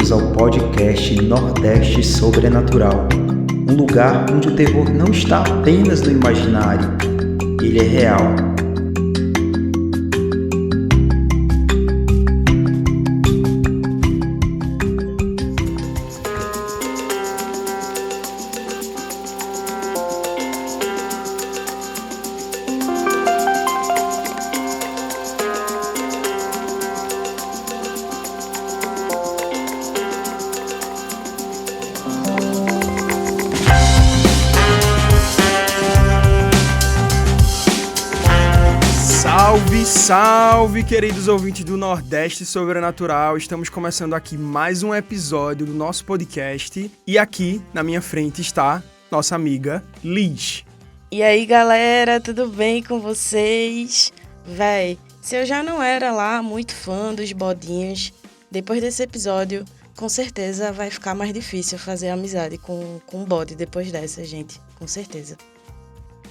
bem-vindos ao podcast Nordeste Sobrenatural, um lugar onde o terror não está apenas no imaginário, ele é real. Salve, queridos ouvintes do Nordeste Sobrenatural. Estamos começando aqui mais um episódio do nosso podcast. E aqui, na minha frente, está nossa amiga Liz. E aí, galera, tudo bem com vocês? Véi, se eu já não era lá muito fã dos bodinhos, depois desse episódio, com certeza vai ficar mais difícil fazer amizade com o bode depois dessa, gente. Com certeza.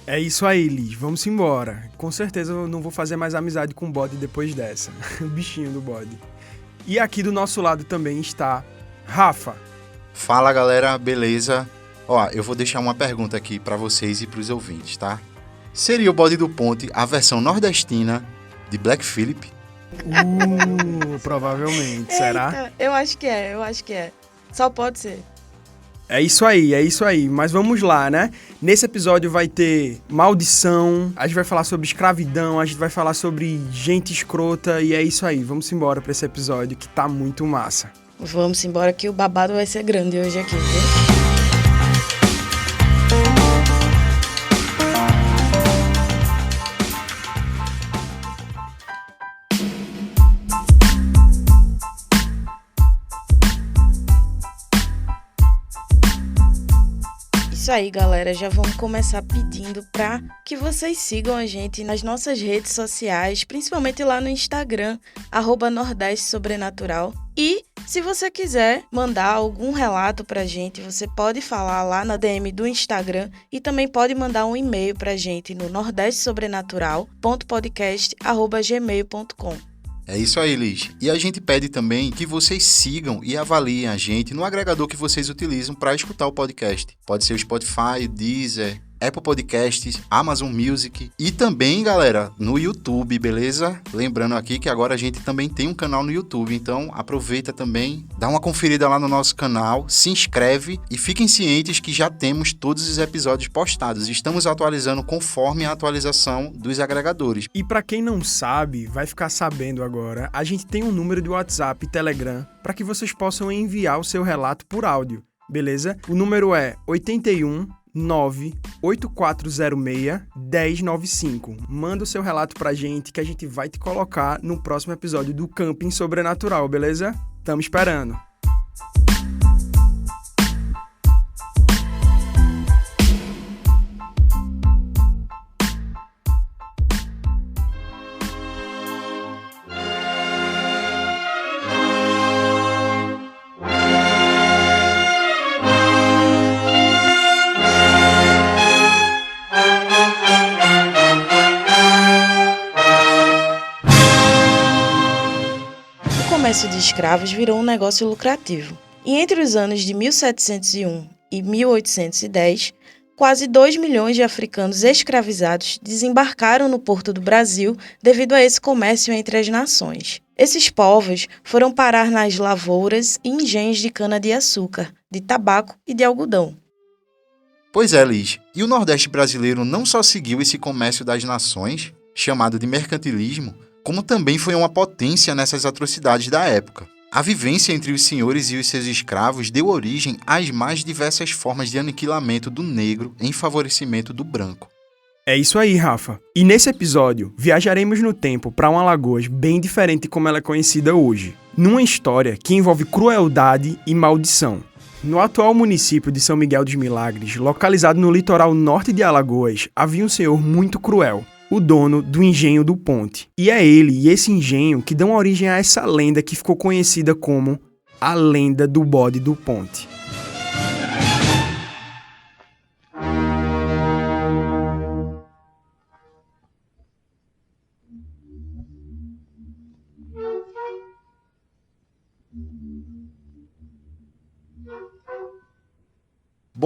É isso aí, Liz. Vamos embora. Com certeza eu não vou fazer mais amizade com o bode depois dessa. O bichinho do bode. E aqui do nosso lado também está Rafa. Fala, galera. Beleza? Ó, eu vou deixar uma pergunta aqui pra vocês e pros ouvintes, tá? Seria o Bode do Ponte a versão nordestina de Black Phillip? Provavelmente. Será? Eita, eu acho que é. Só pode ser. É isso aí. Mas vamos lá, né? Nesse episódio vai ter maldição, a gente vai falar sobre escravidão, a gente vai falar sobre gente escrota e é isso aí. Vamos embora pra esse episódio que tá muito massa. Vamos embora que o babado vai ser grande hoje aqui, viu? Isso aí, galera, já vamos começar pedindo para que vocês sigam a gente nas nossas redes sociais, principalmente lá no Instagram, @Nordeste Sobrenatural. E se você quiser mandar algum relato pra gente, você pode falar lá na DM do Instagram e também pode mandar um e-mail pra gente no nordestesobrenatural.podcast@gmail.com. É isso aí, Liz. E a gente pede também que vocês sigam e avaliem a gente no agregador que vocês utilizam para escutar o podcast. Pode ser o Spotify, Deezer, Apple Podcasts, Amazon Music e também, galera, no YouTube, beleza? Lembrando aqui que agora a gente também tem um canal no YouTube, então aproveita também, dá uma conferida lá no nosso canal, se inscreve e fiquem cientes que já temos todos os episódios postados. Estamos atualizando conforme a atualização dos agregadores. E pra quem não sabe, vai ficar sabendo agora, a gente tem um número de WhatsApp e Telegram para que vocês possam enviar o seu relato por áudio, beleza? O número é 81 98406-1095. Manda o seu relato pra gente que a gente vai te colocar no próximo episódio do Camping Sobrenatural, beleza? Tamo esperando. O comércio de escravos virou um negócio lucrativo. E entre os anos de 1701 e 1810, quase 2 milhões de africanos escravizados desembarcaram no porto do Brasil devido a esse comércio entre as nações. Esses povos foram parar nas lavouras e engenhos de cana-de-açúcar, de tabaco e de algodão. Pois é, Liz. E o Nordeste brasileiro não só seguiu esse comércio das nações, chamado de mercantilismo, como também foi uma potência nessas atrocidades da época. A vivência entre os senhores e os seus escravos deu origem às mais diversas formas de aniquilamento do negro em favorecimento do branco. É isso aí, Rafa. E nesse episódio, viajaremos no tempo para uma Alagoas bem diferente de como ela é conhecida hoje, numa história que envolve crueldade e maldição. No atual município de São Miguel dos Milagres, localizado no litoral norte de Alagoas, havia um senhor muito cruel, o dono do engenho do Ponte. E é ele e esse engenho que dão origem a essa lenda que ficou conhecida como a lenda do bode do Ponte.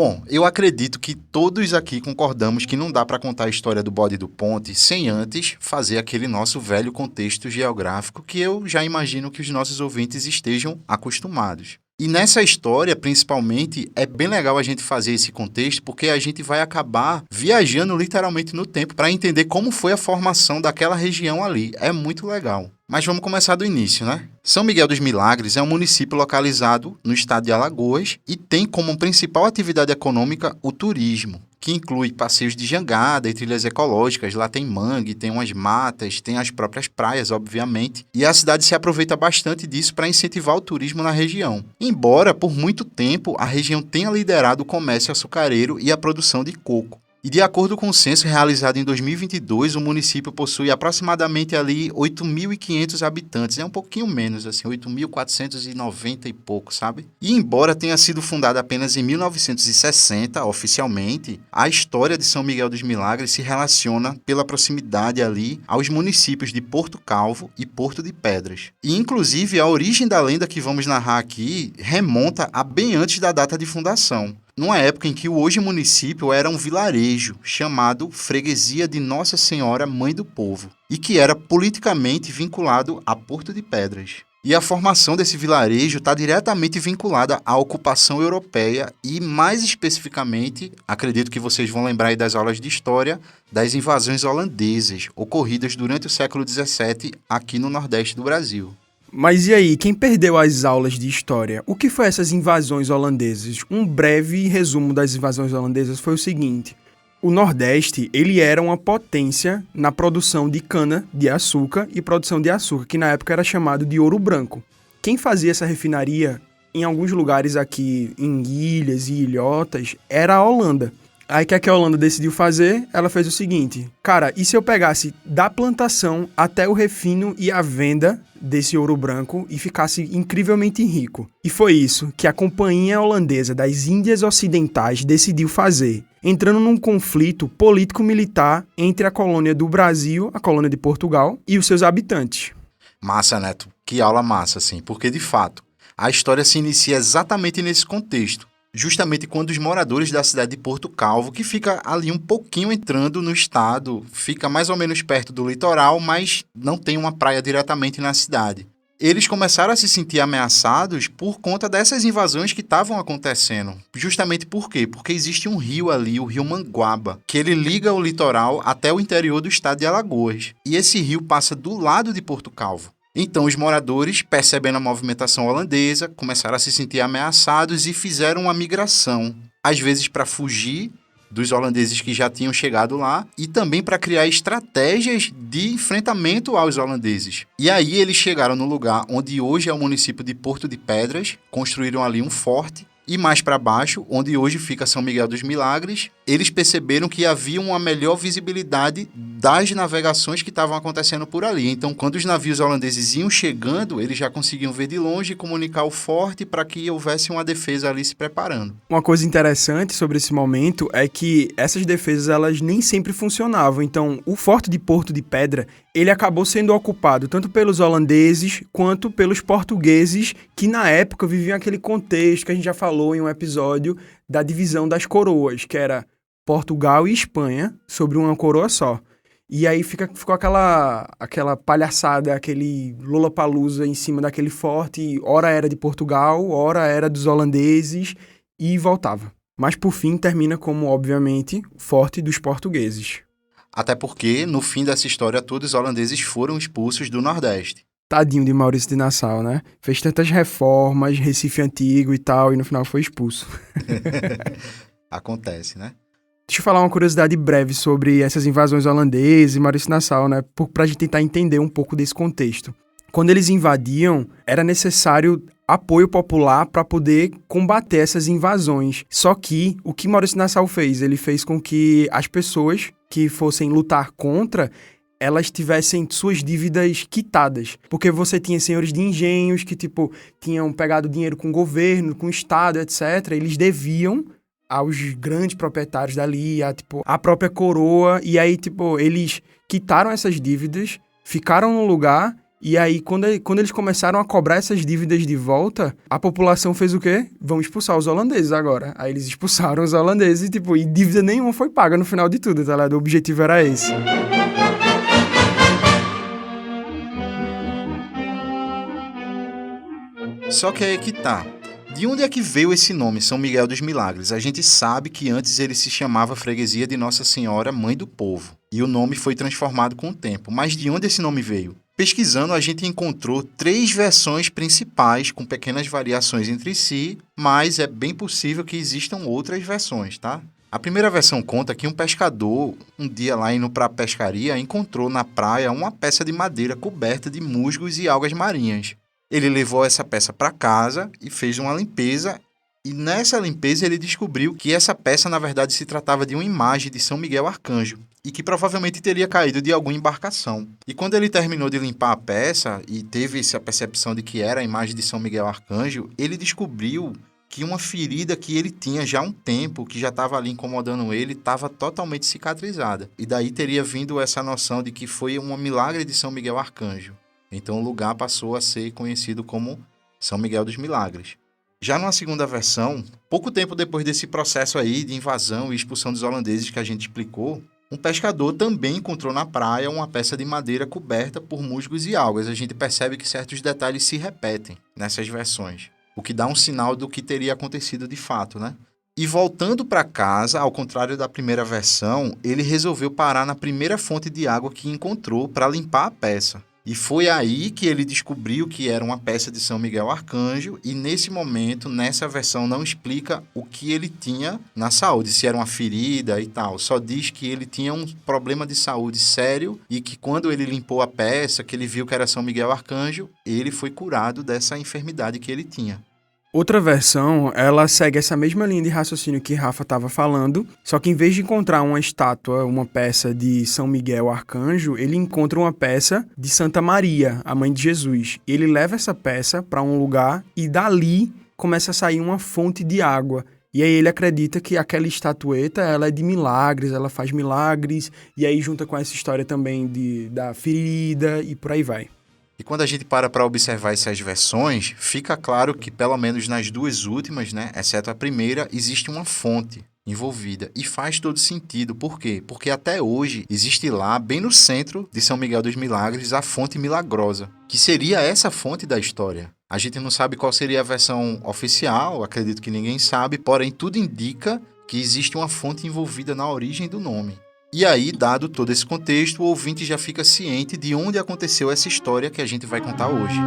Bom, eu acredito que todos aqui concordamos que não dá para contar a história do Bode do Ponte sem antes fazer aquele nosso velho contexto geográfico que eu já imagino que os nossos ouvintes estejam acostumados. E nessa história, principalmente, é bem legal a gente fazer esse contexto porque a gente vai acabar viajando literalmente no tempo para entender como foi a formação daquela região ali. É muito legal. Mas vamos começar do início, né? São Miguel dos Milagres é um município localizado no estado de Alagoas e tem como principal atividade econômica o turismo, que inclui passeios de jangada e trilhas ecológicas. Lá tem mangue, tem umas matas, tem as próprias praias, obviamente, e a cidade se aproveita bastante disso para incentivar o turismo na região. Embora, por muito tempo, a região tenha liderado o comércio açucareiro e a produção de coco. E de acordo com o censo realizado em 2022, o município possui aproximadamente ali 8.500 habitantes. É um pouquinho menos, assim, 8.490 e pouco, sabe? E embora tenha sido fundada apenas em 1960, oficialmente, a história de São Miguel dos Milagres se relaciona pela proximidade ali aos municípios de Porto Calvo e Porto de Pedras. E, inclusive, a origem da lenda que vamos narrar aqui remonta a bem antes da data de fundação, numa época em que o hoje município era um vilarejo chamado Freguesia de Nossa Senhora Mãe do Povo e que era politicamente vinculado a Porto de Pedras. E a formação desse vilarejo está diretamente vinculada à ocupação europeia e, mais especificamente, acredito que vocês vão lembrar aí das aulas de história, das invasões holandesas ocorridas durante o século XVII aqui no Nordeste do Brasil. Mas e aí, quem perdeu as aulas de história? O que foi essas invasões holandesas? Um breve resumo das invasões holandesas foi o seguinte: o Nordeste, ele era uma potência na produção de cana-de-açúcar e produção de açúcar, que na época era chamado de ouro branco. Quem fazia essa refinaria, em alguns lugares aqui, em ilhas e ilhotas, era a Holanda. Aí o que a Holanda decidiu fazer? Ela fez o seguinte: cara, e se eu pegasse da plantação até o refino e a venda desse ouro branco e ficasse incrivelmente rico? E foi isso que a Companhia Holandesa das Índias Ocidentais decidiu fazer, entrando num conflito político-militar entre a colônia do Brasil, a colônia de Portugal, e os seus habitantes. Massa, Neto. Que aula massa, assim, porque, de fato, a história se inicia exatamente nesse contexto. Justamente quando os moradores da cidade de Porto Calvo, que fica ali um pouquinho entrando no estado, fica mais ou menos perto do litoral, mas não tem uma praia diretamente na cidade. Eles começaram a se sentir ameaçados por conta dessas invasões que estavam acontecendo. Justamente por quê? Porque existe um rio ali, o rio Manguaba, que ele liga o litoral até o interior do estado de Alagoas. E esse rio passa do lado de Porto Calvo. Então, os moradores, percebendo a movimentação holandesa, começaram a se sentir ameaçados e fizeram uma migração, às vezes para fugir dos holandeses que já tinham chegado lá e também para criar estratégias de enfrentamento aos holandeses. E aí eles chegaram no lugar onde hoje é o município de Porto de Pedras, construíram ali um forte. E mais para baixo, onde hoje fica São Miguel dos Milagres, eles perceberam que havia uma melhor visibilidade das navegações que estavam acontecendo por ali. Então, quando os navios holandeses iam chegando, eles já conseguiam ver de longe e comunicar o forte para que houvesse uma defesa ali se preparando. Uma coisa interessante sobre esse momento é que essas defesas elas nem sempre funcionavam. Então, o forte de Porto de Pedra, ele acabou sendo ocupado tanto pelos holandeses quanto pelos portugueses, que na época viviam aquele contexto que a gente já falou em um episódio da divisão das coroas, que era Portugal e Espanha sobre uma coroa só. E aí ficou aquela palhaçada, aquele Lollapalooza em cima daquele forte, ora era de Portugal, ora era dos holandeses, e voltava. Mas por fim termina como, obviamente, forte dos portugueses. Até porque, no fim dessa história, todos os holandeses foram expulsos do Nordeste. Tadinho de Maurício de Nassau, né? Fez tantas reformas, Recife Antigo e tal, e no final foi expulso. Acontece, né? Deixa eu falar uma curiosidade breve sobre essas invasões holandesas e Maurício de Nassau, né? Pra gente tentar entender um pouco desse contexto. Quando eles invadiam, era necessário apoio popular para poder combater essas invasões. Só que o que Maurício de Nassau fez? Ele fez com que as pessoas que fossem lutar contra, elas tivessem suas dívidas quitadas. Porque você tinha senhores de engenhos que, tinham pegado dinheiro com o governo, com o Estado, etc. Eles deviam aos grandes proprietários dali, a própria coroa. E aí, eles quitaram essas dívidas, ficaram no lugar E aí, quando eles começaram a cobrar essas dívidas de volta, a população fez o quê? Vamos expulsar os holandeses agora. Aí eles expulsaram os holandeses e dívida nenhuma foi paga no final de tudo, tá ligado? O objetivo era esse. Só que aí é que tá. De onde é que veio esse nome, São Miguel dos Milagres? A gente sabe que antes ele se chamava Freguesia de Nossa Senhora, Mãe do Povo. E o nome foi transformado com o tempo. Mas de onde esse nome veio? Pesquisando, a gente encontrou 3 versões principais, com pequenas variações entre si, mas é bem possível que existam outras versões, tá? A primeira versão conta que um pescador, um dia lá indo para a pescaria, encontrou na praia uma peça de madeira coberta de musgos e algas marinhas. Ele levou essa peça para casa e fez uma limpeza, e nessa limpeza ele descobriu que essa peça, na verdade, se tratava de uma imagem de São Miguel Arcanjo, e que provavelmente teria caído de alguma embarcação. E quando ele terminou de limpar a peça e teve essa percepção de que era a imagem de São Miguel Arcanjo, ele descobriu que uma ferida que ele tinha já há um tempo, que já estava ali incomodando ele, estava totalmente cicatrizada. E daí teria vindo essa noção de que foi um milagre de São Miguel Arcanjo. Então o lugar passou a ser conhecido como São Miguel dos Milagres. Já numa segunda versão, pouco tempo depois desse processo aí de invasão e expulsão dos holandeses que a gente explicou, um pescador também encontrou na praia uma peça de madeira coberta por musgos e algas. A gente percebe que certos detalhes se repetem nessas versões, o que dá um sinal do que teria acontecido de fato, né? E voltando para casa, ao contrário da primeira versão, ele resolveu parar na primeira fonte de água que encontrou para limpar a peça. E foi aí que ele descobriu que era uma peça de São Miguel Arcanjo, e nesse momento, nessa versão, não explica o que ele tinha na saúde, se era uma ferida e tal. Só diz que ele tinha um problema de saúde sério e que quando ele limpou a peça, que ele viu que era São Miguel Arcanjo, ele foi curado dessa enfermidade que ele tinha. Outra versão, ela segue essa mesma linha de raciocínio que Rafa estava falando, só que em vez de encontrar uma estátua, uma peça de São Miguel Arcanjo, ele encontra uma peça de Santa Maria, a mãe de Jesus. Ele leva essa peça para um lugar e dali começa a sair uma fonte de água. E aí ele acredita que aquela estatueta, ela é de milagres, ela faz milagres, e aí junta com essa história também da ferida e por aí vai. E quando a gente para observar essas versões, fica claro que, pelo menos nas duas últimas, né, exceto a primeira, existe uma fonte envolvida. E faz todo sentido. Por quê? Porque até hoje existe lá, bem no centro de São Miguel dos Milagres, a fonte milagrosa, que seria essa fonte da história. A gente não sabe qual seria a versão oficial, acredito que ninguém sabe, porém tudo indica que existe uma fonte envolvida na origem do nome. E aí, dado todo esse contexto, o ouvinte já fica ciente de onde aconteceu essa história que a gente vai contar hoje.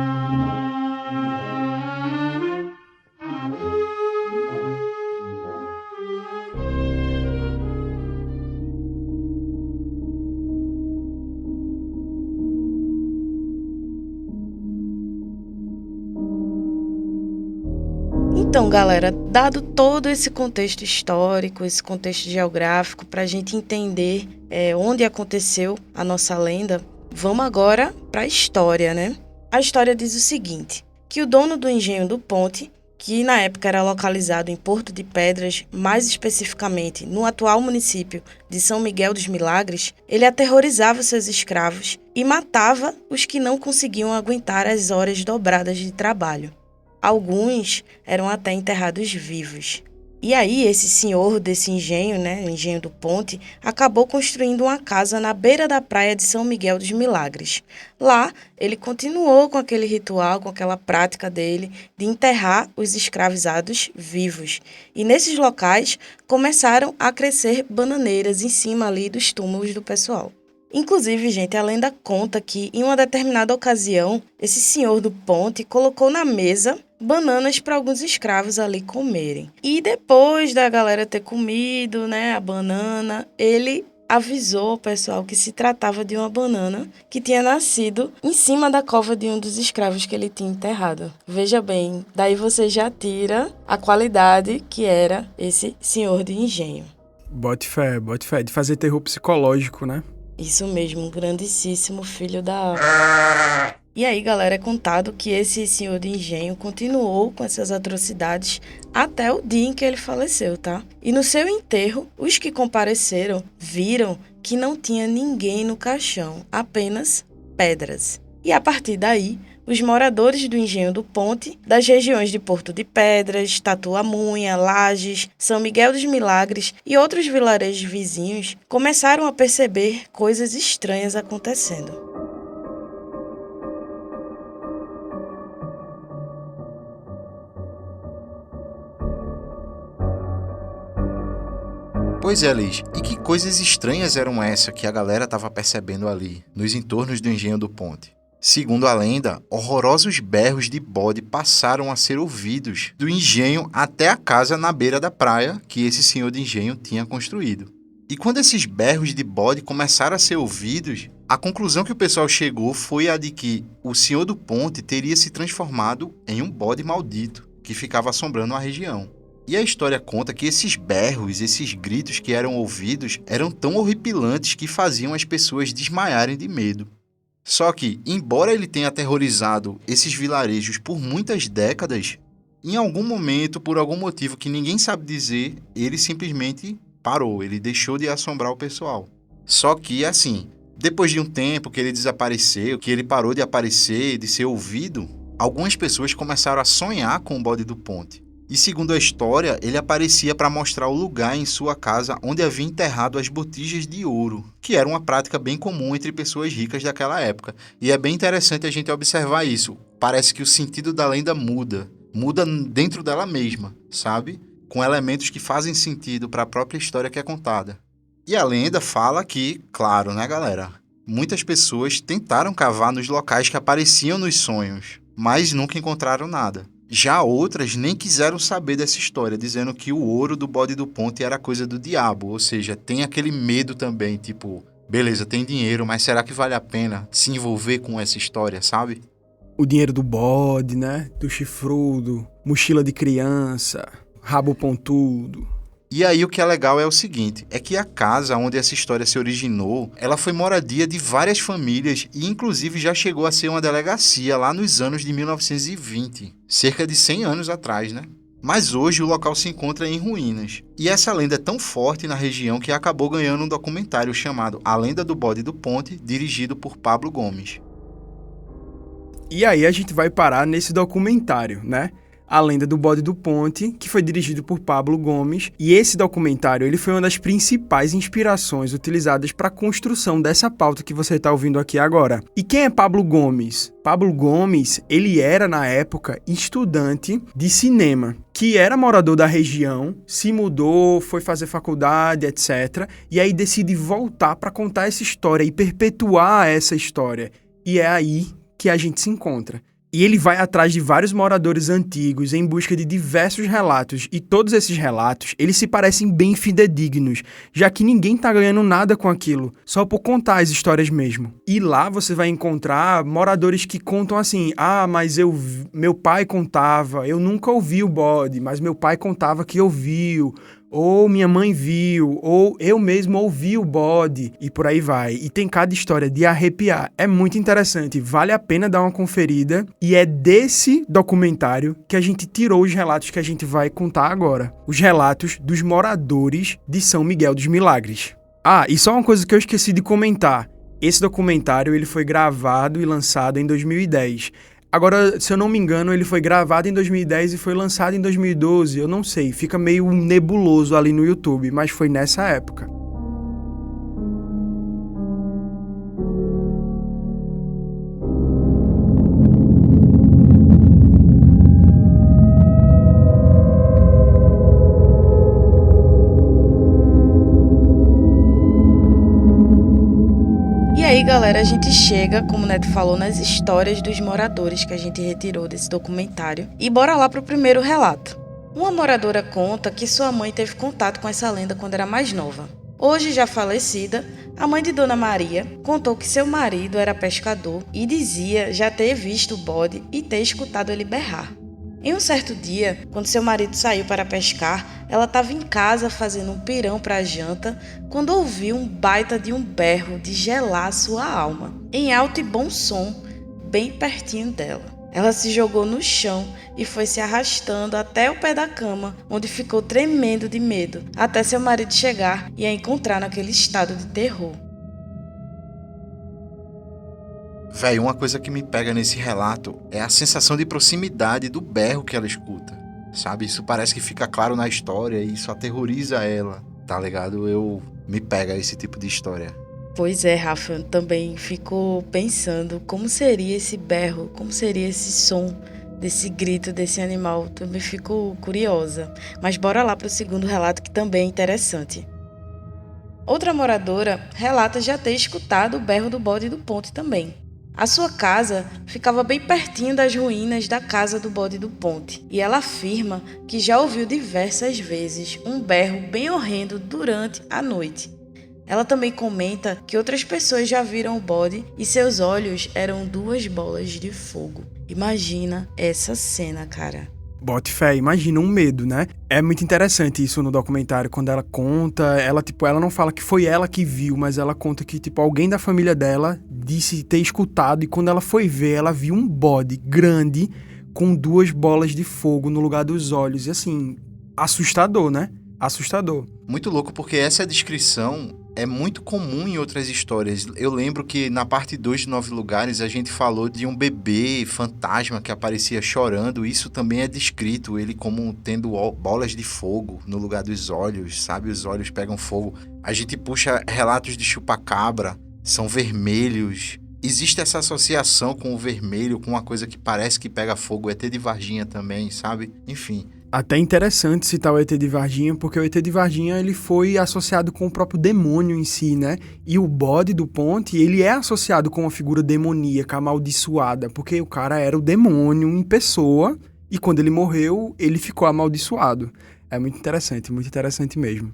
Então, galera, dado todo esse contexto histórico, esse contexto geográfico, para a gente entender onde aconteceu a nossa lenda, vamos agora para a história, né? A história diz o seguinte, que o dono do engenho do Ponte, que na época era localizado em Porto de Pedras, mais especificamente no atual município de São Miguel dos Milagres, ele aterrorizava seus escravos e matava os que não conseguiam aguentar as horas dobradas de trabalho. Alguns eram até enterrados vivos. E aí, esse senhor desse engenho, o engenho do Ponte, acabou construindo uma casa na beira da praia de São Miguel dos Milagres. Lá, ele continuou com aquele ritual, com aquela prática dele de enterrar os escravizados vivos. E nesses locais, começaram a crescer bananeiras em cima ali dos túmulos do pessoal. Inclusive, gente, a lenda conta que, em uma determinada ocasião, esse senhor do Ponte colocou na mesa bananas para alguns escravos ali comerem. E depois da galera ter comido, a banana, ele avisou o pessoal que se tratava de uma banana que tinha nascido em cima da cova de um dos escravos que ele tinha enterrado. Veja bem, daí você já tira a qualidade que era esse senhor de engenho. Bote fé, de fazer terror psicológico, né? Isso mesmo, um grandíssimo filho da... E aí, galera, é contado que esse senhor de engenho continuou com essas atrocidades até o dia em que ele faleceu, tá? E no seu enterro, os que compareceram viram que não tinha ninguém no caixão, apenas pedras. E a partir daí, os moradores do Engenho do Ponte, das regiões de Porto de Pedras, Tatuamunha, Lages, São Miguel dos Milagres e outros vilarejos vizinhos, começaram a perceber coisas estranhas acontecendo. Pois é, Liz, e que coisas estranhas eram essas que a galera estava percebendo ali, nos entornos do Engenho do Ponte? Segundo a lenda, horrorosos berros de bode passaram a ser ouvidos do engenho até a casa na beira da praia que esse senhor de engenho tinha construído. E quando esses berros de bode começaram a ser ouvidos, a conclusão que o pessoal chegou foi a de que o senhor do ponte teria se transformado em um bode maldito que ficava assombrando a região. E a história conta que esses berros, esses gritos que eram ouvidos, eram tão horripilantes que faziam as pessoas desmaiarem de medo. Só que, embora ele tenha aterrorizado esses vilarejos por muitas décadas, em algum momento, por algum motivo que ninguém sabe dizer, ele simplesmente parou, ele deixou de assombrar o pessoal. Só que, assim, depois de um tempo que ele desapareceu, que ele parou de aparecer, de ser ouvido, algumas pessoas começaram a sonhar com o bode do ponte. E segundo a história, ele aparecia para mostrar o lugar em sua casa onde havia enterrado as botijas de ouro, que era uma prática bem comum entre pessoas ricas daquela época. E é bem interessante a gente observar isso. Parece que o sentido da lenda muda dentro dela mesma, sabe? Com elementos que fazem sentido para a própria história que é contada. E a lenda fala que, claro, né, galera? Muitas pessoas tentaram cavar nos locais que apareciam nos sonhos, mas nunca encontraram nada. Já outras nem quiseram saber dessa história, dizendo que o ouro do bode do ponte era coisa do diabo, ou seja, tem aquele medo também, tipo, beleza, tem dinheiro, mas será que vale a pena se envolver com essa história, sabe? O dinheiro do bode, né? Do chifrudo, mochila de criança, rabo pontudo. E aí o que é legal é o seguinte, é que a casa onde essa história se originou, ela foi moradia de várias famílias e inclusive já chegou a ser uma delegacia lá nos anos de 1920, cerca de 100 anos atrás, né? Mas hoje o local se encontra em ruínas. E essa lenda é tão forte na região que acabou ganhando um documentário chamado A Lenda do Bode do Ponte, dirigido por Pablo Gomes. E aí a gente vai parar nesse documentário, né? A Lenda do Bode do Ponte, que foi dirigido por Pablo Gomes, e esse documentário ele foi uma das principais inspirações utilizadas para a construção dessa pauta que você está ouvindo aqui agora. E quem é Pablo Gomes? Pablo Gomes, ele era, na época, estudante de cinema, que era morador da região, se mudou, foi fazer faculdade, etc. E aí decide voltar para contar essa história e perpetuar essa história. E é aí que a gente se encontra. E ele vai atrás de vários moradores antigos em busca de diversos relatos, e todos esses relatos, eles se parecem bem fidedignos, já que ninguém tá ganhando nada com aquilo, só por contar as histórias mesmo. E lá você vai encontrar moradores que contam assim, mas meu pai contava, eu nunca ouvi o bode, mas meu pai contava que ouviu, ou minha mãe viu, ou eu mesmo ouvi o bode, e por aí vai. E tem cada história de arrepiar. É muito interessante, vale a pena dar uma conferida. E é desse documentário que a gente tirou os relatos que a gente vai contar agora. Os relatos dos moradores de São Miguel dos Milagres. E só uma coisa que eu esqueci de comentar. Esse documentário ele foi gravado e lançado em 2010. Agora, se eu não me engano, ele foi gravado em 2010 e foi lançado em 2012, eu não sei, fica meio nebuloso ali no YouTube, mas foi nessa época. E aí, galera, a gente chega, como o Neto falou, nas histórias dos moradores que a gente retirou desse documentário. E bora lá pro primeiro relato. Uma moradora conta que sua mãe teve contato com essa lenda quando era mais nova. Hoje já falecida, a mãe de Dona Maria contou que seu marido era pescador e dizia já ter visto o bode e ter escutado ele berrar. Em um certo dia, quando seu marido saiu para pescar, ela estava em casa fazendo um pirão para a janta, quando ouviu um baita de um berro de gelar sua alma, em alto e bom som, bem pertinho dela. Ela se jogou no chão e foi se arrastando até o pé da cama, onde ficou tremendo de medo, até seu marido chegar e a encontrar naquele estado de terror. Véi, uma coisa que me pega nesse relato é a sensação de proximidade do berro que ela escuta, sabe? Isso parece que fica claro na história e isso aterroriza ela, tá ligado? Me pega esse tipo de história. Pois é, Rafa, eu também fico pensando como seria esse berro, como seria esse som desse grito desse animal. Também fico curiosa. Mas bora lá para o segundo relato, que também é interessante. Outra moradora relata já ter escutado o berro do bode do Ponte também. A sua casa ficava bem pertinho das ruínas da casa do bode do Ponte, e ela afirma que já ouviu diversas vezes um berro bem horrendo durante a noite. Ela também comenta que outras pessoas já viram o bode e seus olhos eram 2 bolas de fogo. Imagina essa cena, cara. Bote fé, imagina um medo, né? É muito interessante isso no documentário, quando ela conta, ela não fala que foi ela que viu, mas ela conta que, alguém da família dela disse ter escutado, e quando ela foi ver, ela viu um bode grande com 2 bolas de fogo no lugar dos olhos, e assim, assustador, né? Assustador. Muito louco, porque essa descrição é muito comum em outras histórias. Eu lembro que na parte 2 de 9 Lugares a gente falou de um bebê fantasma que aparecia chorando. Isso também é descrito, ele como tendo bolas de fogo no lugar dos olhos, sabe? Os olhos pegam fogo. A gente puxa relatos de chupacabra, são vermelhos. Existe essa associação com o vermelho, com uma coisa que parece que pega fogo. O ET de Varginha também, sabe? Enfim. Até interessante citar o ET de Varginha, porque o ET de Varginha ele foi associado com o próprio demônio em si, né? E o bode do Ponte, ele é associado com uma figura demoníaca, amaldiçoada, porque o cara era o demônio em pessoa, e quando ele morreu, ele ficou amaldiçoado. É muito interessante mesmo.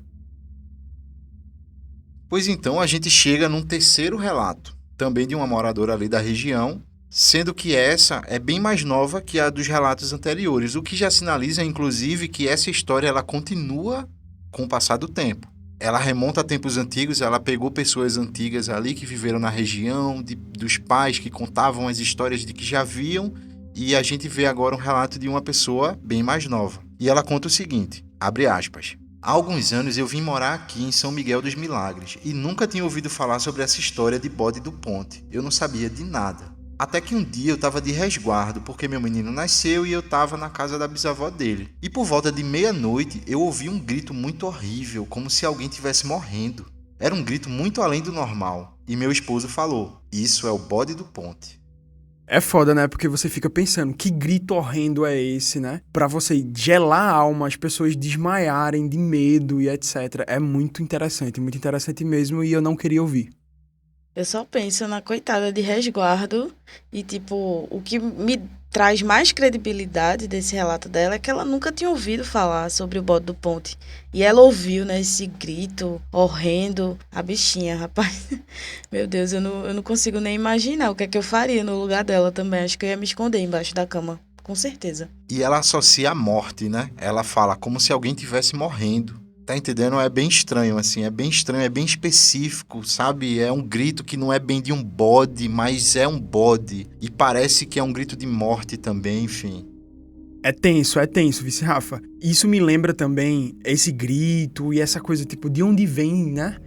Pois então, a gente chega num terceiro relato, também de uma moradora ali da região, sendo que essa é bem mais nova que a dos relatos anteriores, o que já sinaliza, inclusive, que essa história ela continua com o passar do tempo. Ela remonta a tempos antigos, ela pegou pessoas antigas ali que viveram na região, dos pais que contavam as histórias de que já viam, e a gente vê agora um relato de uma pessoa bem mais nova. E ela conta o seguinte, abre aspas: há alguns anos eu vim morar aqui em São Miguel dos Milagres e nunca tinha ouvido falar sobre essa história de bode do Ponte. Eu não sabia de nada. Até que um dia eu estava de resguardo porque meu menino nasceu e eu estava na casa da bisavó dele. E por volta de meia-noite eu ouvi um grito muito horrível, como se alguém estivesse morrendo. Era um grito muito além do normal. E meu esposo falou, isso é o bode do Ponte. É foda, né? Porque você fica pensando, que grito horrendo é esse, né? Pra você gelar a alma, as pessoas desmaiarem de medo e etc. É muito interessante mesmo, e eu não queria ouvir. Eu só penso na coitada de resguardo e, o que me traz mais credibilidade desse relato dela é que ela nunca tinha ouvido falar sobre o bode do Ponte. E ela ouviu, né, esse grito horrendo. A bichinha, rapaz. Meu Deus, eu não consigo nem imaginar o que é que eu faria no lugar dela também. Acho que eu ia me esconder embaixo da cama, com certeza. E ela associa a morte, né? Ela fala como se alguém estivesse morrendo. Tá entendendo? É bem estranho, assim, é bem específico, sabe? É um grito que não é bem de um bode, mas é um bode. E parece que é um grito de morte também, enfim. É tenso, vice Rafa. Isso me lembra também esse grito e essa coisa, de onde vem, né?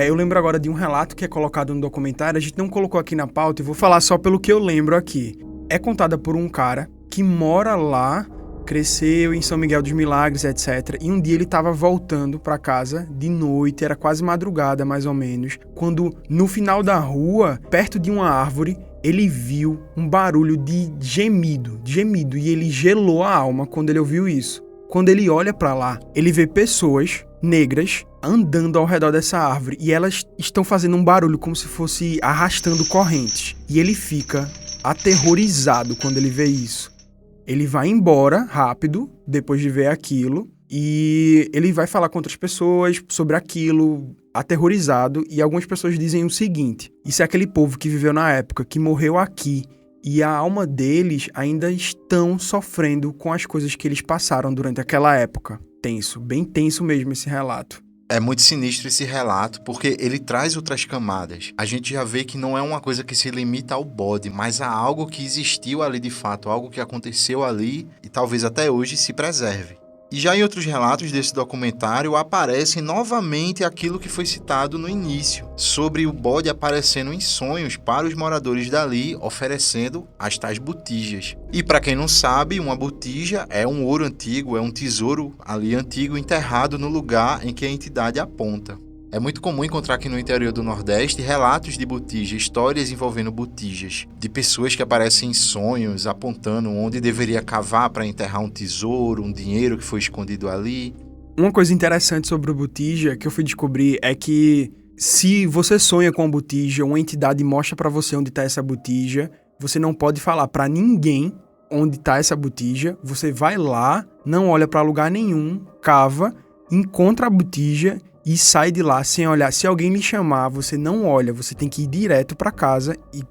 Eu lembro agora de um relato que é colocado no documentário, a gente não colocou aqui na pauta, e vou falar só pelo que eu lembro aqui. É contada por um cara que mora lá, cresceu em São Miguel dos Milagres, etc. E um dia ele estava voltando para casa de noite, era quase madrugada mais ou menos, quando no final da rua, perto de uma árvore, ele viu um barulho de gemido, e ele gelou a alma quando ele ouviu isso. Quando ele olha para lá, ele vê pessoas negras andando ao redor dessa árvore e elas estão fazendo um barulho como se fosse arrastando correntes. E ele fica aterrorizado quando ele vê isso. Ele vai embora rápido, depois de ver aquilo, e ele vai falar com outras pessoas sobre aquilo, aterrorizado, e algumas pessoas dizem o seguinte: isso é aquele povo que viveu na época, que morreu aqui, e a alma deles ainda estão sofrendo com as coisas que eles passaram durante aquela época. Tenso, bem tenso mesmo esse relato. É muito sinistro esse relato, porque ele traz outras camadas. A gente já vê que não é uma coisa que se limita ao bode, mas a algo que existiu ali de fato, algo que aconteceu ali e talvez até hoje se preserve. E já em outros relatos desse documentário aparece novamente aquilo que foi citado no início, sobre o bode aparecendo em sonhos para os moradores dali, oferecendo as tais botijas. E para quem não sabe, uma botija é um ouro antigo, é um tesouro ali antigo enterrado no lugar em que a entidade aponta. É muito comum encontrar aqui no interior do Nordeste relatos de botija, histórias envolvendo botijas, de pessoas que aparecem em sonhos apontando onde deveria cavar para enterrar um tesouro, um dinheiro que foi escondido ali. Uma coisa interessante sobre o botija que eu fui descobrir é que se você sonha com a botija, uma entidade mostra para você onde está essa botija, você não pode falar para ninguém onde está essa botija, você vai lá, não olha para lugar nenhum, cava, encontra a botija e sai de lá sem olhar. Se alguém lhe chamar, você não olha, você tem que ir direto para casa e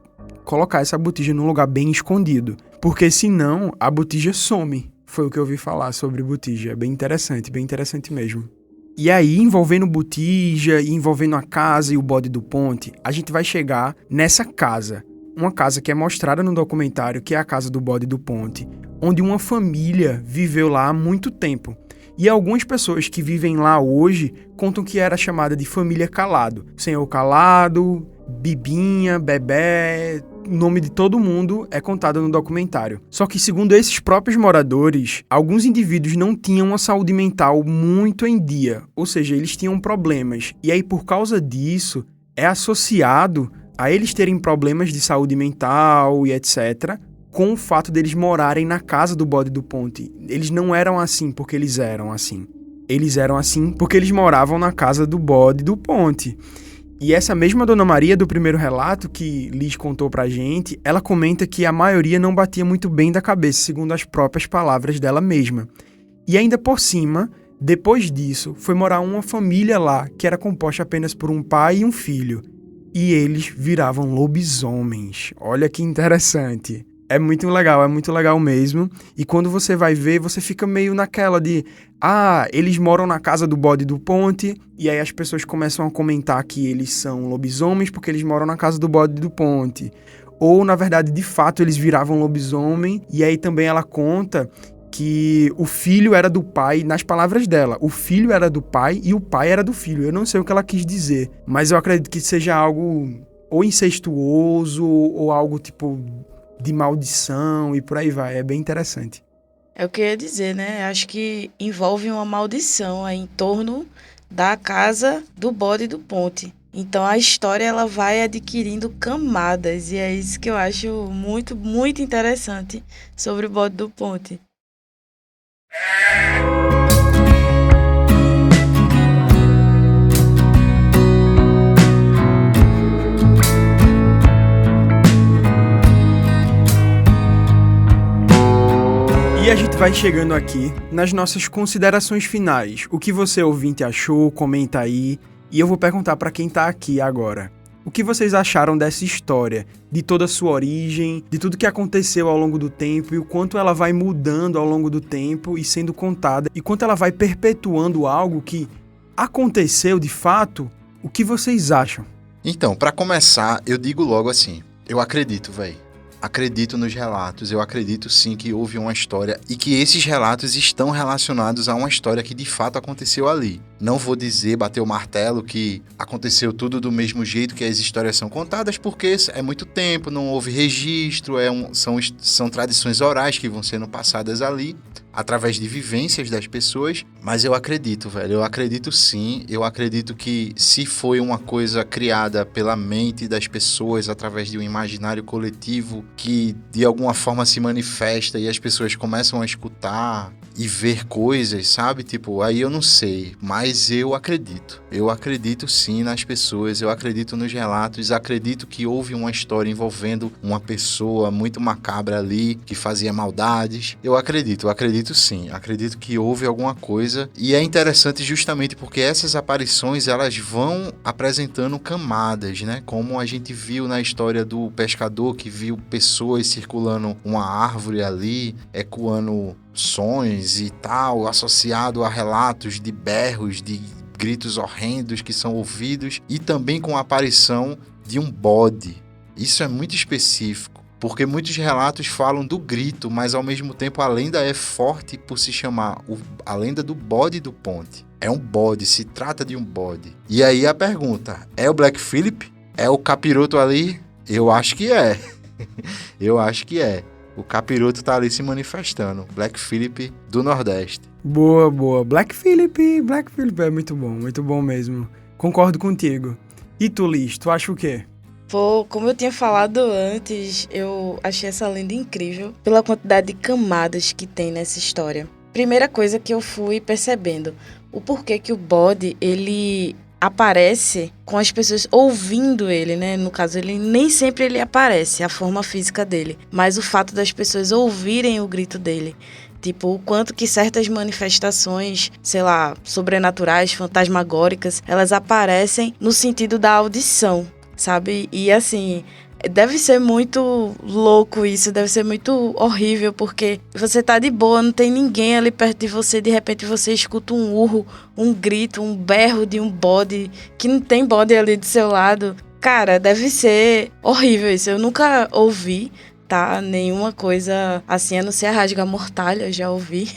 colocar essa botija num lugar bem escondido, porque senão a botija some. Foi o que eu ouvi falar sobre botija, é bem interessante mesmo. E aí, envolvendo botija e envolvendo a casa e o bode do ponte, a gente vai chegar nessa casa, uma casa que é mostrada no documentário, que é a casa do bode do ponte, onde uma família viveu lá há muito tempo. E algumas pessoas que vivem lá hoje contam que era chamada de família Calado. Senhor Calado, Bibinha, Bebé, o nome de todo mundo é contado no documentário. Só que, segundo esses próprios moradores, alguns indivíduos não tinham uma saúde mental muito em dia, ou seja, eles tinham problemas. E aí, por causa disso, é associado a eles terem problemas de saúde mental e etc., com o fato deles morarem na casa do bode do ponte. Eles não eram assim porque eles eram assim. Eles eram assim porque eles moravam na casa do bode do ponte. E essa mesma Dona Maria do primeiro relato que Liz contou pra gente, ela comenta que a maioria não batia muito bem da cabeça, segundo as próprias palavras dela mesma. E ainda por cima, depois disso, foi morar uma família lá que era composta apenas por um pai e um filho. E eles viravam lobisomens. Olha que interessante. É muito legal mesmo. E quando você vai ver, você fica meio naquela de... eles moram na casa do bode do ponte. E aí as pessoas começam a comentar que eles são lobisomens porque eles moram na casa do bode do ponte. Ou, na verdade, de fato, eles viravam lobisomem. E aí também ela conta que o filho era do pai, nas palavras dela. O filho era do pai e o pai era do filho. Eu não sei o que ela quis dizer. Mas eu acredito que seja algo ou incestuoso ou algo tipo... de maldição e por aí vai, é bem interessante. É o que eu ia dizer, né? Acho que envolve uma maldição aí em torno da casa do bode do ponte. Então a história ela vai adquirindo camadas e é isso que eu acho muito, muito interessante sobre o bode do ponte. E a gente vai chegando aqui nas nossas considerações finais. O que você, ouvinte, achou? Comenta aí. E eu vou perguntar para quem tá aqui agora. O que vocês acharam dessa história? De toda a sua origem, de tudo que aconteceu ao longo do tempo e o quanto ela vai mudando ao longo do tempo e sendo contada. E quanto ela vai perpetuando algo que aconteceu de fato. O que vocês acham? Então, para começar, eu digo logo assim. Eu acredito, véi. Acredito nos relatos, eu acredito sim que houve uma história e que esses relatos estão relacionados a uma história que de fato aconteceu ali. Não vou dizer, bater o martelo, que aconteceu tudo do mesmo jeito que as histórias são contadas, porque é muito tempo, não houve registro, são tradições orais que vão sendo passadas ali, através de vivências das pessoas, mas eu acredito, velho, eu acredito sim, eu acredito que se foi uma coisa criada pela mente das pessoas, através de um imaginário coletivo, que de alguma forma se manifesta e as pessoas começam a escutar e ver coisas, sabe? Tipo, aí eu não sei, mas eu acredito sim nas pessoas, eu acredito nos relatos, acredito que houve uma história envolvendo uma pessoa muito macabra ali, que fazia maldades, eu acredito sim, acredito que houve alguma coisa, e é interessante justamente porque essas aparições, elas vão apresentando camadas, né? Como a gente viu na história do pescador, que viu pessoas circulando uma árvore ali, ecoando sons e tal, associado a relatos de berros, de gritos horrendos que são ouvidos, e também com a aparição de um bode. Isso é muito específico, Porque muitos relatos falam do grito, mas ao mesmo tempo a lenda é forte por se chamar a lenda do bode do Ponte. É um bode, se trata de um bode. E aí a pergunta, é o Black Phillip? É o capiroto ali? Eu acho que é. Eu acho que é. O capiroto tá ali se manifestando. Black Phillip do Nordeste. Boa, boa. Black Phillip é muito bom mesmo. Concordo contigo. E tu, Liz, tu acha o quê? Pô, como eu tinha falado antes, eu achei essa lenda incrível pela quantidade de camadas que tem nessa história. Primeira coisa que eu fui percebendo, o porquê que o bode, ele aparece com as pessoas ouvindo ele, né? No caso, ele nem sempre ele aparece, a forma física dele, mas o fato das pessoas ouvirem o grito dele. Tipo, o quanto que certas manifestações, sei lá, sobrenaturais, fantasmagóricas, elas aparecem no sentido da audição, sabe? E assim, deve ser muito louco isso, deve ser muito horrível, porque você tá de boa, não tem ninguém ali perto de você, de repente você escuta um urro, um grito, um berro de um bode, que não tem bode ali do seu lado. Cara, deve ser horrível isso, eu nunca ouvi, tá? Nenhuma coisa assim, a não ser a rasga-mortalha, eu já ouvi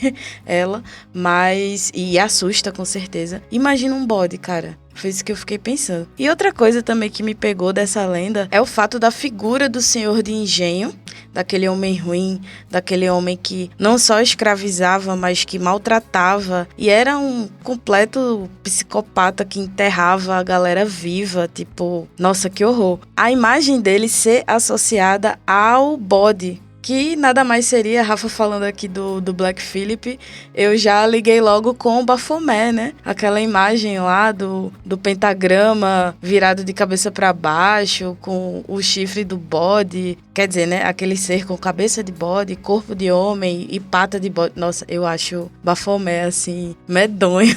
ela, mas... e assusta, com certeza. Imagina um bode, cara. Foi isso que eu fiquei pensando. E outra coisa também que me pegou dessa lenda é o fato da figura do senhor de engenho, daquele homem ruim, daquele homem que não só escravizava, mas que maltratava. E era um completo psicopata que enterrava a galera viva, tipo... Nossa, que horror. A imagem dele ser associada ao bode, que nada mais seria, Rafa falando aqui do Black Phillip, eu já liguei logo com o Baphomet, né? Aquela imagem lá do pentagrama virado de cabeça para baixo, com o chifre do bode, quer dizer, né? Aquele ser com cabeça de bode, corpo de homem e pata de bode. Nossa, eu acho Baphomet, assim, medonho.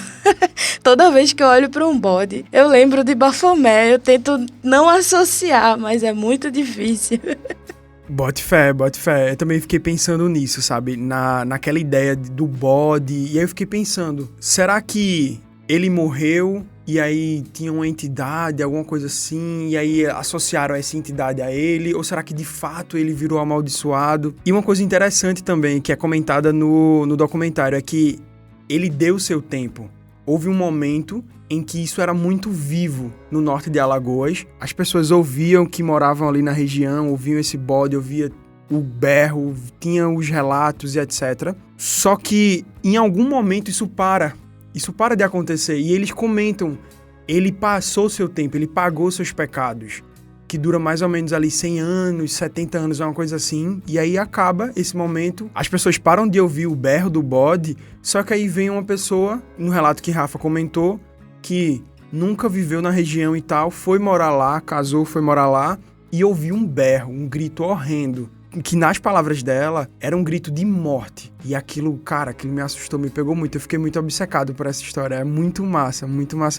Toda vez que eu olho para um bode, eu lembro de Baphomet, eu tento não associar, mas é muito difícil. Bote fé. Eu também fiquei pensando nisso, sabe? Naquela ideia do bode. E aí eu fiquei pensando, será que ele morreu e aí tinha uma entidade, alguma coisa assim, e aí associaram essa entidade a ele? Ou será que de fato ele virou amaldiçoado? E uma coisa interessante também, que é comentada no documentário, é que ele deu seu tempo. Houve um momento em que isso era muito vivo no norte de Alagoas. As pessoas ouviam que moravam ali na região, ouviam esse bode, ouviam o berro, tinham os relatos e etc. Só que em algum momento isso para de acontecer. E eles comentam, ele passou seu tempo, ele pagou seus pecados, que dura mais ou menos ali 100 anos, 70 anos, uma coisa assim. E aí acaba esse momento, as pessoas param de ouvir o berro do bode, só que aí vem uma pessoa, no relato que Rafa comentou, que nunca viveu na região e tal, foi morar lá, casou, foi morar lá e ouviu um berro, um grito horrendo, que nas palavras dela era um grito de morte. E aquilo, cara, aquilo me assustou, me pegou muito, eu fiquei muito obcecado por essa história, é muito massa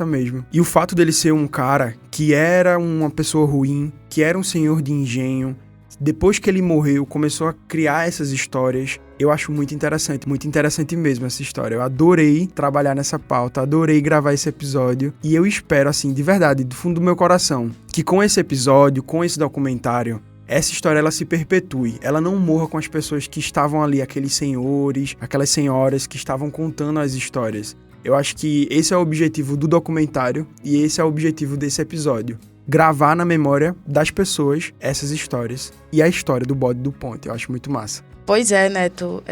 mesmo. E o fato dele ser um cara que era uma pessoa ruim, que era um senhor de engenho, depois que ele morreu, começou a criar essas histórias. Eu acho muito interessante mesmo essa história. Eu adorei trabalhar nessa pauta, adorei gravar esse episódio. E eu espero, assim, de verdade, do fundo do meu coração, que com esse episódio, com esse documentário, essa história ela se perpetue. Ela não morra com as pessoas que estavam ali, aqueles senhores, aquelas senhoras que estavam contando as histórias. Eu acho que esse é o objetivo do documentário e esse é o objetivo desse episódio. Gravar na memória das pessoas essas histórias e a história do bode do Ponte. Eu acho muito massa. Pois é, Neto.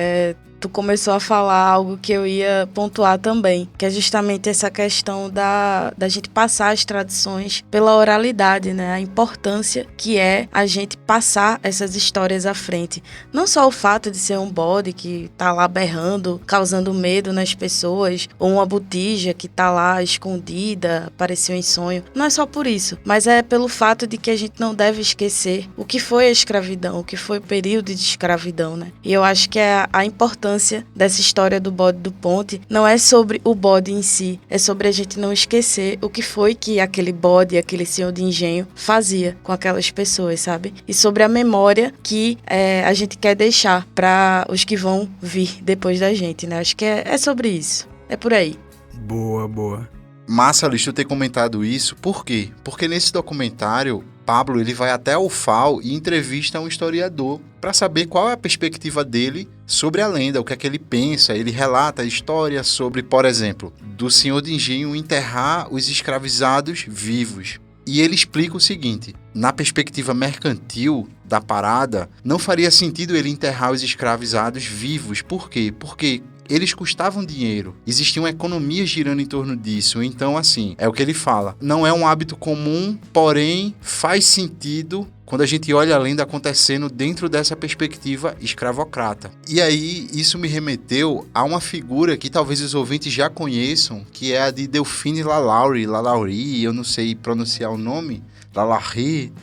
Tu começou a falar algo que eu ia pontuar também, que é justamente essa questão da gente passar as tradições pela oralidade, né? A importância que é a gente passar essas histórias à frente. Não só o fato de ser um bode que tá lá berrando, causando medo nas pessoas, ou uma botija que tá lá escondida, apareceu em sonho. Não é só por isso, mas é pelo fato de que a gente não deve esquecer o que foi a escravidão, o que foi o período de escravidão, né? E eu acho que a importância dessa história do bode do Ponte não é sobre o bode em si, é sobre a gente não esquecer o que foi que aquele bode, aquele senhor de engenho fazia com aquelas pessoas, sabe? E sobre a memória que a gente quer deixar para os que vão vir depois da gente, né? Acho que é sobre isso, é por aí. Boa. Massa, Liz, tu ter comentado isso. Por quê? Porque nesse documentário Pablo ele vai até o FAO e entrevista um historiador para saber qual é a perspectiva dele sobre a lenda, o que é que ele pensa. Ele relata a história sobre, por exemplo, do senhor de engenho enterrar os escravizados vivos. E ele explica o seguinte: na perspectiva mercantil da parada, não faria sentido ele enterrar os escravizados vivos. Por quê? Porque eles custavam dinheiro, existia uma economia girando em torno disso. Então, assim, é o que ele fala. Não é um hábito comum, porém faz sentido quando a gente olha a lenda acontecendo dentro dessa perspectiva escravocrata. E aí, isso me remeteu a uma figura que talvez os ouvintes já conheçam, que é a de Delphine Lalaurie, eu não sei pronunciar o nome, Lalaurie,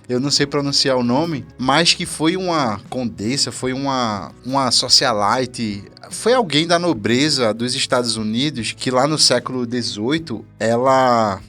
eu não sei pronunciar o nome, mas que foi uma condessa, foi uma socialite, foi alguém da nobreza dos Estados Unidos que lá no século XVIII,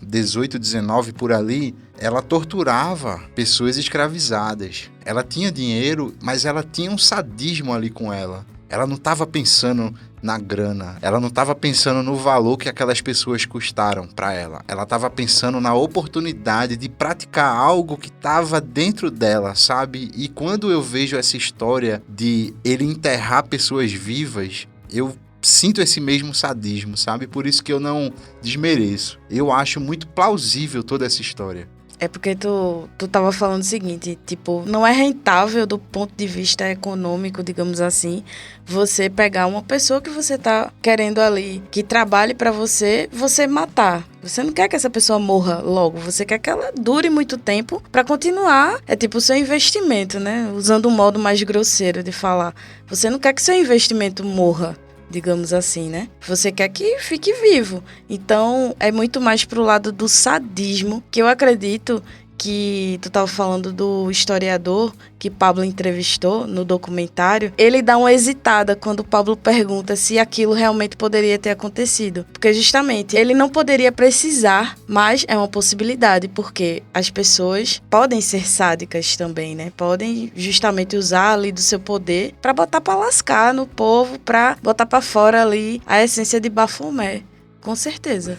18, 19 por ali, ela torturava pessoas escravizadas. Ela tinha dinheiro, mas ela tinha um sadismo ali com ela. Ela não estava pensando na grana, ela não estava pensando no valor que aquelas pessoas custaram para ela. Ela estava pensando na oportunidade de praticar algo que estava dentro dela, sabe? E quando eu vejo essa história de ele enterrar pessoas vivas, eu sinto esse mesmo sadismo, sabe? Por isso que eu não desmereço. Eu acho muito plausível toda essa história. É porque tu tava falando o seguinte, tipo, não é rentável do ponto de vista econômico, digamos assim, você pegar uma pessoa que você tá querendo ali, que trabalhe pra você matar. Você não quer que essa pessoa morra logo, você quer que ela dure muito tempo pra continuar. É tipo o seu investimento, né? Usando um modo mais grosseiro de falar. Você não quer que seu investimento morra, digamos assim, né? Você quer que fique vivo. Então, é muito mais pro lado do sadismo, que eu acredito que tu estava falando do historiador que Pablo entrevistou no documentário. Ele dá uma hesitada quando o Pablo pergunta se aquilo realmente poderia ter acontecido. Porque justamente ele não poderia precisar, mas é uma possibilidade, porque as pessoas podem ser sádicas também, né? Podem justamente usar ali do seu poder para botar para lascar no povo, para botar para fora ali a essência de Baphomet. Com certeza.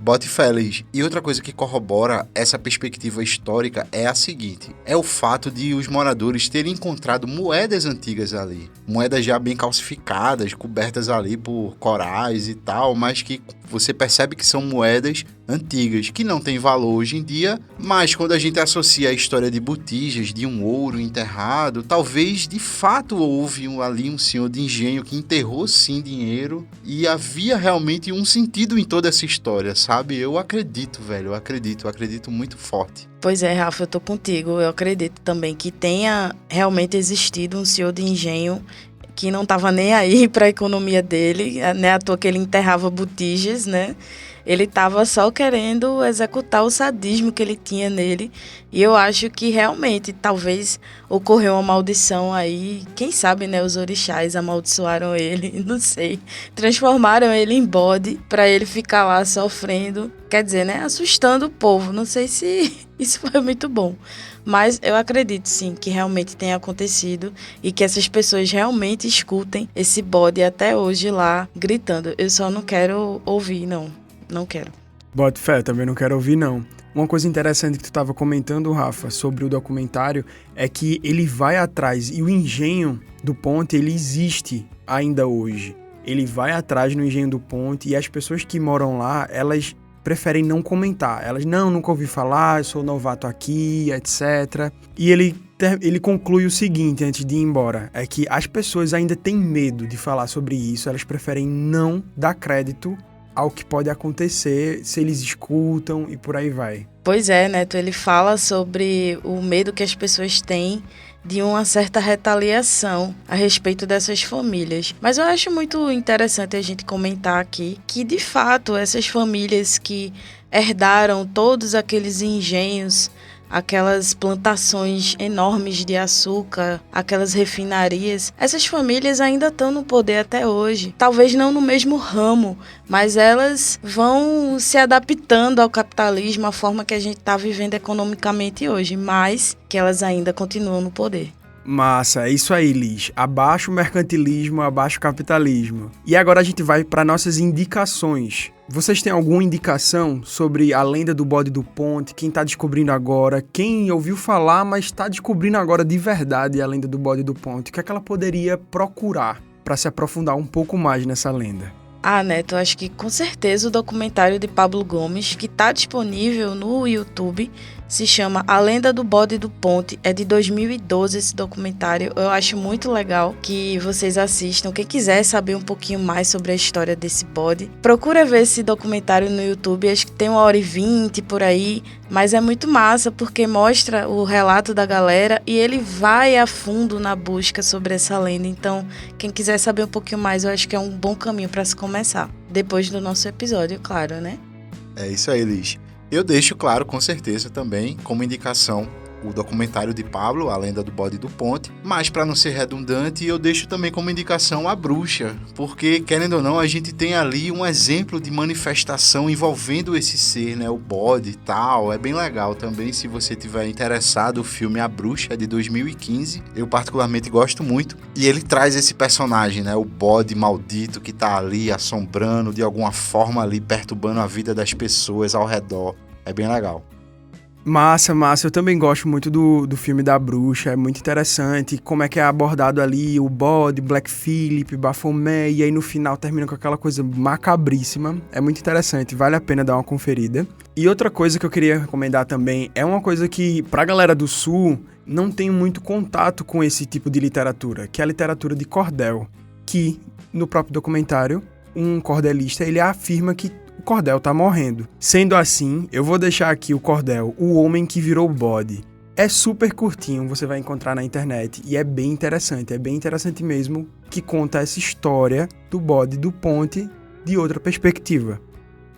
Bote fé, Liz. E outra coisa que corrobora essa perspectiva histórica é a seguinte: é o fato de os moradores terem encontrado moedas antigas ali. Moedas já bem calcificadas, cobertas ali por corais e tal, mas que você percebe que são moedas antigas, que não têm valor hoje em dia, mas quando a gente associa a história de botijas, de um ouro enterrado, talvez de fato houve ali um senhor de engenho que enterrou sim dinheiro e havia realmente um sentido em toda essa história, sabe? Eu acredito, velho, eu acredito muito forte. Pois é, Rafa, eu tô contigo. Eu acredito também que tenha realmente existido um senhor de engenho que não estava nem aí para a economia dele, né? À toa que ele enterrava botijas, né? Ele estava só querendo executar o sadismo que ele tinha nele. E eu acho que realmente, talvez, ocorreu uma maldição aí. Quem sabe, né? Os orixás amaldiçoaram ele, não sei. Transformaram ele em bode para ele ficar lá sofrendo. Quer dizer, né? Assustando o povo. Não sei se isso foi muito bom. Mas eu acredito, sim, que realmente tenha acontecido e que essas pessoas realmente escutem esse bode até hoje lá gritando. Eu só não quero ouvir, não quero. Bote fé, também não quero ouvir, não. Uma coisa interessante que tu estava comentando, Rafa, sobre o documentário é que ele vai atrás e o engenho do Ponte, ele existe ainda hoje. Ele vai atrás no engenho do Ponte e as pessoas que moram lá, elas preferem não comentar. Elas, nunca ouvi falar, eu sou novato aqui, etc. E ele conclui o seguinte, antes de ir embora, é que as pessoas ainda têm medo de falar sobre isso, elas preferem não dar crédito ao que pode acontecer se eles escutam e por aí vai. Pois é, Neto, ele fala sobre o medo que as pessoas têm de uma certa retaliação a respeito dessas famílias. Mas eu acho muito interessante a gente comentar aqui que, de fato, essas famílias que herdaram todos aqueles engenhos, aquelas plantações enormes de açúcar, aquelas refinarias, essas famílias ainda estão no poder até hoje. Talvez não no mesmo ramo, mas elas vão se adaptando ao capitalismo, à forma que a gente está vivendo economicamente hoje, mas que elas ainda continuam no poder. Massa, é isso aí, Liz. Abaixo o mercantilismo, abaixo o capitalismo. E agora a gente vai para nossas indicações Vocês têm alguma indicação sobre a lenda do bode do Ponte? Quem tá descobrindo agora? Quem ouviu falar, mas tá descobrindo agora de verdade a lenda do bode do Ponte? O que é que ela poderia procurar para se aprofundar um pouco mais nessa lenda? Neto, acho que com certeza o documentário de Pablo Gomes, que está disponível no YouTube, se chama A Lenda do Bode do Ponte. É de 2012 esse documentário. Eu acho muito legal que vocês assistam. Quem quiser saber um pouquinho mais sobre a história desse bode, procura ver esse documentário no YouTube. Acho que tem 1h20 por aí, mas é muito massa porque mostra o relato da galera e ele vai a fundo na busca sobre essa lenda. Então, quem quiser saber um pouquinho mais, eu acho que é um bom caminho para se começar. Depois do nosso episódio, claro, né? É isso aí, Liz. Eu deixo, claro, com certeza também, como indicação, o documentário de Pablo, A Lenda do Bode do Ponte, mas para não ser redundante, eu deixo também como indicação A Bruxa, porque, querendo ou não, a gente tem ali um exemplo de manifestação envolvendo esse ser, né, o bode e tal, é bem legal também, se você tiver interessado, o filme A Bruxa, é de 2015, eu particularmente gosto muito, e ele traz esse personagem, né, o bode maldito que tá ali assombrando, de alguma forma ali, perturbando a vida das pessoas ao redor, é bem legal. Massa. Eu também gosto muito do filme da Bruxa, é muito interessante como é que é abordado ali o bode, Black Phillip, Baphomet, e aí no final termina com aquela coisa macabríssima. É muito interessante, vale a pena dar uma conferida. E outra coisa que eu queria recomendar também é uma coisa que, pra galera do Sul, não tem muito contato com esse tipo de literatura, que é a literatura de cordel, que no próprio documentário, um cordelista, ele afirma que o cordel tá morrendo. Sendo assim, eu vou deixar aqui o cordel, O Homem que Virou Bode. É super curtinho, você vai encontrar na internet e é bem interessante mesmo, que conta essa história do bode do Ponte de outra perspectiva.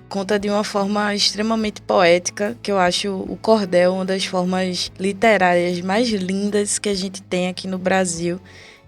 Conta de uma forma extremamente poética, que eu acho o cordel uma das formas literárias mais lindas que a gente tem aqui no Brasil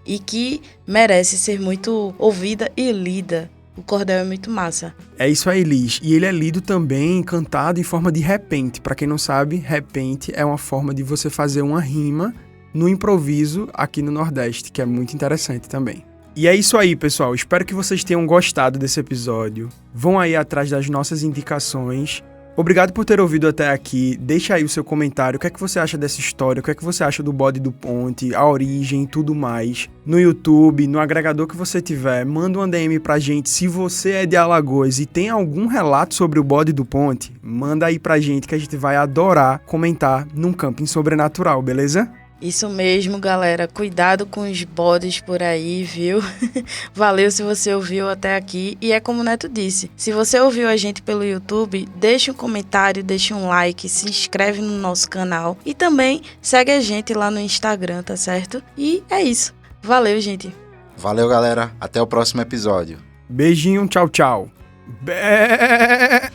e que merece ser muito ouvida e lida. O cordel é muito massa. É isso aí, Liz. E ele é lido também, cantado em forma de repente. Pra quem não sabe, repente é uma forma de você fazer uma rima no improviso aqui no Nordeste, que é muito interessante também. E é isso aí, pessoal. Espero que vocês tenham gostado desse episódio. Vão aí atrás das nossas indicações. Obrigado por ter ouvido até aqui. Deixa aí o seu comentário. O que é que você acha dessa história? O que é que você acha do bode do Ponte, a origem e tudo mais? No YouTube, no agregador que você tiver, manda uma DM pra gente. Se você é de Alagoas e tem algum relato sobre o bode do Ponte, manda aí pra gente que a gente vai adorar comentar num camping sobrenatural, beleza? Isso mesmo, galera. Cuidado com os bodes por aí, viu? Valeu se você ouviu até aqui. E é como o Neto disse, se você ouviu a gente pelo YouTube, deixa um comentário, deixa um like, se inscreve no nosso canal e também segue a gente lá no Instagram, tá certo? E é isso. Valeu, gente. Valeu, galera. Até o próximo episódio. Beijinho, tchau, tchau. Bé...